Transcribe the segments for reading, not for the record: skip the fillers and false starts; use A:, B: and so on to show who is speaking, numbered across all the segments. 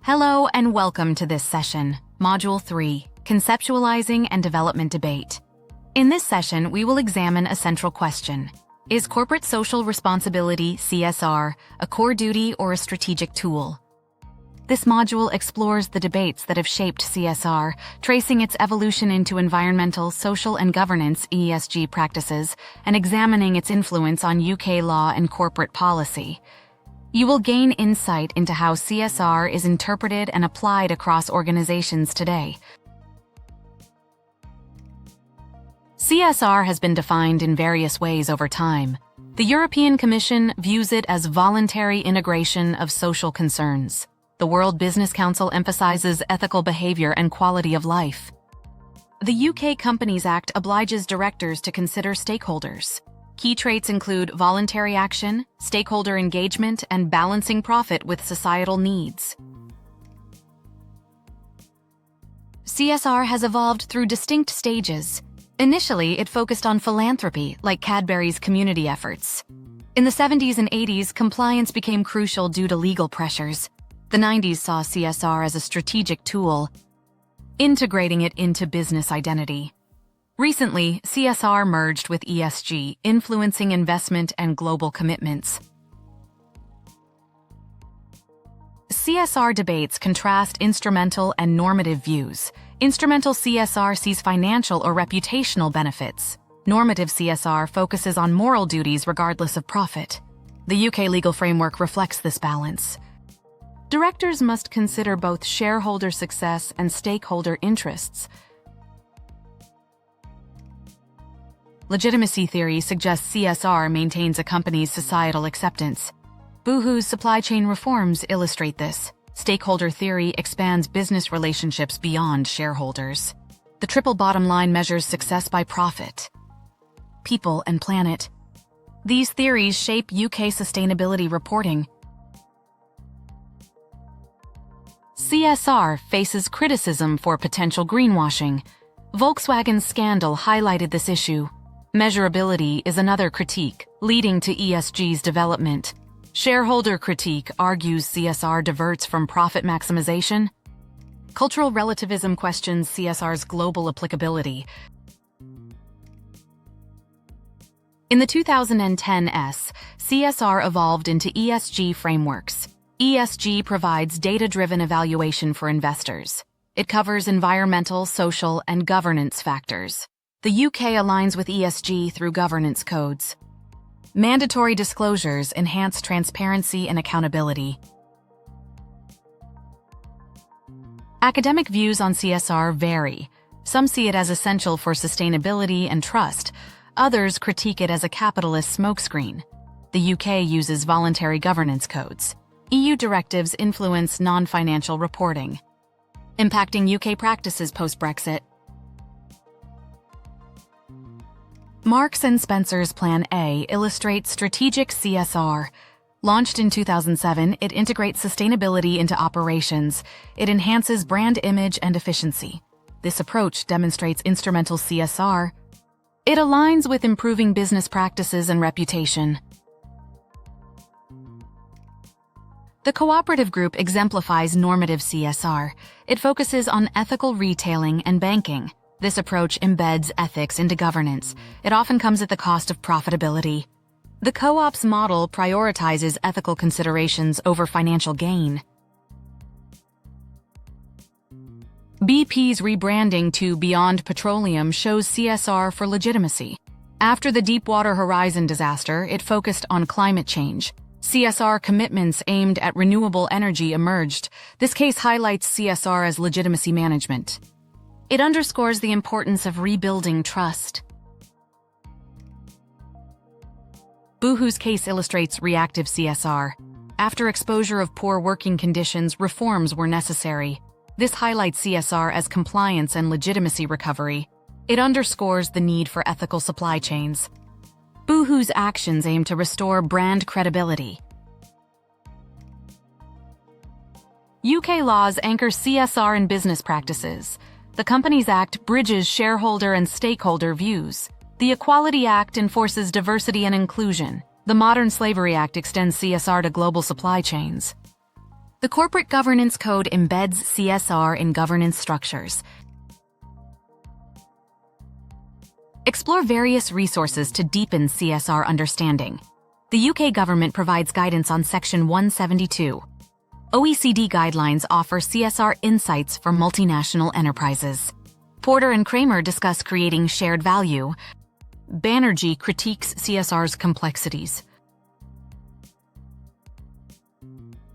A: Hello and welcome to this session, Module 3, Conceptualizing and Development Debate. In this session, we will examine a central question. Is corporate social responsibility, CSR, a core duty or a strategic tool? This module explores the debates that have shaped CSR, tracing its evolution into environmental, social, and governance (ESG) practices, and examining its influence on UK law and corporate policy. You will gain insight into how CSR is interpreted and applied across organizations today. CSR has been defined in various ways over time. The European Commission views it as voluntary integration of social concerns. The World Business Council emphasizes ethical behavior and quality of life. The UK Companies Act obliges directors to consider stakeholders. Key traits include voluntary action, stakeholder engagement, and balancing profit with societal needs. CSR has evolved through distinct stages. Initially, it focused on philanthropy, like Cadbury's community efforts. In the 70s and 80s, compliance became crucial due to legal pressures. The 90s saw CSR as a strategic tool, integrating it into business identity. Recently, CSR merged with ESG, influencing investment and global commitments. CSR debates contrast instrumental and normative views. Instrumental CSR sees financial or reputational benefits. Normative CSR focuses on moral duties regardless of profit. The UK legal framework reflects this balance. Directors must consider both shareholder success and stakeholder interests. Legitimacy theory suggests CSR maintains a company's societal acceptance. Boohoo's supply chain reforms illustrate this. Stakeholder theory expands business relationships beyond shareholders. The triple bottom line measures success by profit, people, and planet. These theories shape UK sustainability reporting. CSR faces criticism for potential greenwashing. Volkswagen's scandal highlighted this issue. Measurability is another critique, leading to ESG's development. Shareholder critique argues CSR diverts from profit maximization. Cultural relativism questions CSR's global applicability. In the 2010s, CSR evolved into ESG frameworks. ESG provides data-driven evaluation for investors. It covers environmental, social, and governance factors. The UK aligns with ESG through governance codes. Mandatory disclosures enhance transparency and accountability. Academic views on CSR vary. Some see it as essential for sustainability and trust. Others critique it as a capitalist smokescreen. The UK uses voluntary governance codes. EU directives influence non-financial reporting, impacting UK practices post-Brexit. Marks & Spencer's Plan A illustrates strategic CSR. Launched in 2007, it integrates sustainability into operations. It enhances brand image and efficiency. This approach demonstrates instrumental CSR. It aligns with improving business practices and reputation. The cooperative group exemplifies normative CSR. It focuses on ethical retailing and banking. This approach embeds ethics into governance. It often comes at the cost of profitability. The co-op's model prioritizes ethical considerations over financial gain. BP's rebranding to Beyond Petroleum shows CSR for legitimacy. After the Deepwater Horizon disaster, it focused on climate change. CSR commitments aimed at renewable energy emerged. This case highlights CSR as legitimacy management. It underscores the importance of rebuilding trust. Boohoo's case illustrates reactive CSR. After exposure of poor working conditions, reforms were necessary. This highlights CSR as compliance and legitimacy recovery. It underscores the need for ethical supply chains. Boohoo's actions aim to restore brand credibility. UK laws anchor CSR in business practices. The Companies Act bridges shareholder and stakeholder views. The Equality Act enforces diversity and inclusion. The Modern Slavery Act extends CSR to global supply chains. The Corporate Governance Code embeds CSR in governance structures. Explore various resources to deepen CSR understanding. The UK government provides guidance on Section 172. OECD guidelines offer CSR insights for multinational enterprises. Porter and Kramer discuss creating shared value. Banerjee critiques CSR's complexities.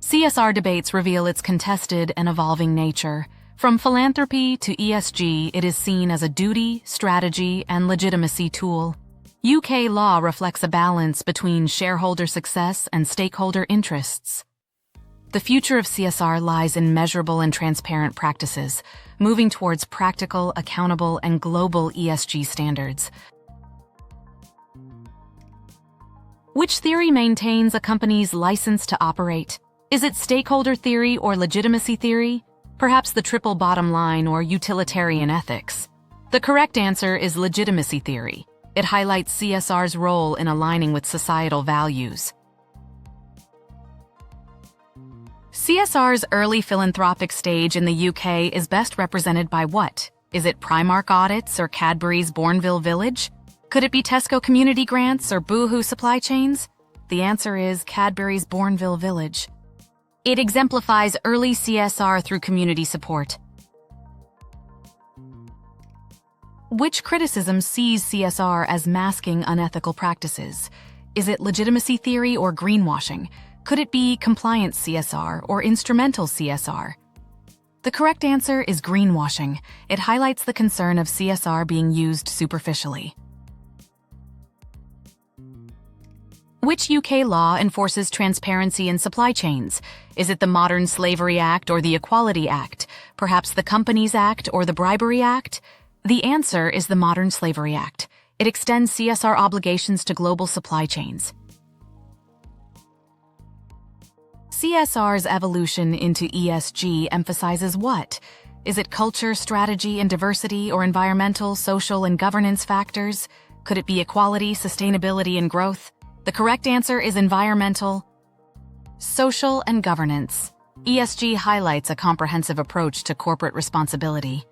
A: CSR debates reveal its contested and evolving nature. From philanthropy to ESG, it is seen as a duty, strategy, and legitimacy tool. UK law reflects a balance between shareholder success and stakeholder interests. The future of CSR lies in measurable and transparent practices, moving towards practical, accountable, and global ESG standards. Which theory maintains a company's license to operate? Is it stakeholder theory or legitimacy theory? Perhaps the triple bottom line or utilitarian ethics? The correct answer is legitimacy theory. It highlights CSR's role in aligning with societal values. CSR's early philanthropic stage in the UK is best represented by what? Is it Primark audits or Cadbury's Bourneville Village? Could it be Tesco community grants or Boohoo supply chains? The answer is Cadbury's Bourneville Village. It exemplifies early CSR through community support. Which criticism sees CSR as masking unethical practices? Is it legitimacy theory or greenwashing? Could it be compliance CSR or instrumental CSR? The correct answer is greenwashing. It highlights the concern of CSR being used superficially. Which UK law enforces transparency in supply chains? Is it the Modern Slavery Act or the Equality Act? Perhaps the Companies Act or the Bribery Act? The answer is the Modern Slavery Act. It extends CSR obligations to global supply chains. CSR's evolution into ESG emphasizes what? Is it culture, strategy, and diversity, or environmental, social, and governance factors? Could it be equality, sustainability, and growth? The correct answer is environmental, social, and governance. ESG highlights a comprehensive approach to corporate responsibility.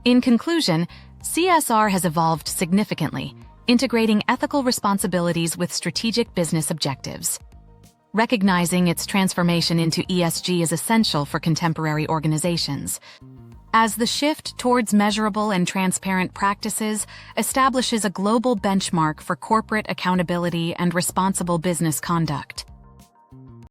A: In conclusion, CSR has evolved significantly, integrating ethical responsibilities with strategic business objectives. Recognizing its transformation into ESG is essential for contemporary organizations, as the shift towards measurable and transparent practices establishes a global benchmark for corporate accountability and responsible business conduct.